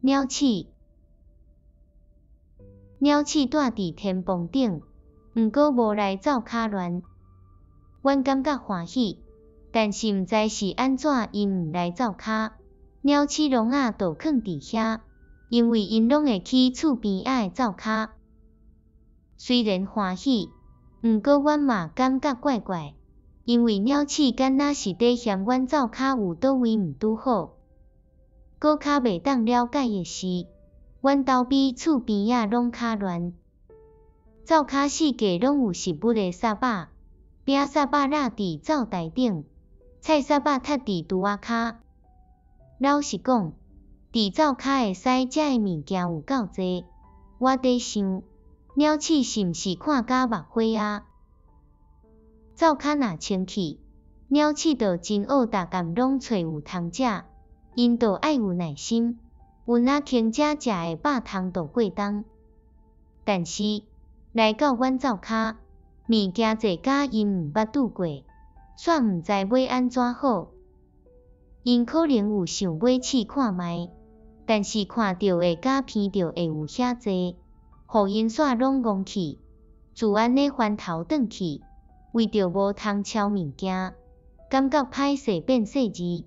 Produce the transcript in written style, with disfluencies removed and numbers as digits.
鸟鼠，鸟鼠住伫天棚顶，毋过无来走骹乱。阮感觉欢喜，但是毋知是安怎因毋来走骹，鸟鼠笼仔就囥伫遐，因为因拢会去厝边仔的走骹。虽然欢喜，毋过阮嘛感觉怪怪，因为鸟鼠敢若是伫嫌阮走骹有倒位毋拄好。搁较袂当了解的是，阮兜边厝边仔拢较乱，走骹四界拢有食物的沙把，饼沙把落伫灶台顶，菜沙把踢伫拄仔骹。老实讲，伫灶骹会使食的物件有够济，我伫想，鸟鼠是毋是看甲目花啊？灶骹若清气，鸟鼠就真学逐工拢找有通食，因就爱有耐心，有哪轻者食会饱通就过冬。但是来到阮灶骹，物件济甲因毋捌拄过，煞毋知要安怎好。因可能有想买试看觅，但是看到的甲闻到的有遐济，互因煞拢戆去，自安尼翻头转去，为着无通抄物件，感觉歹势变细字。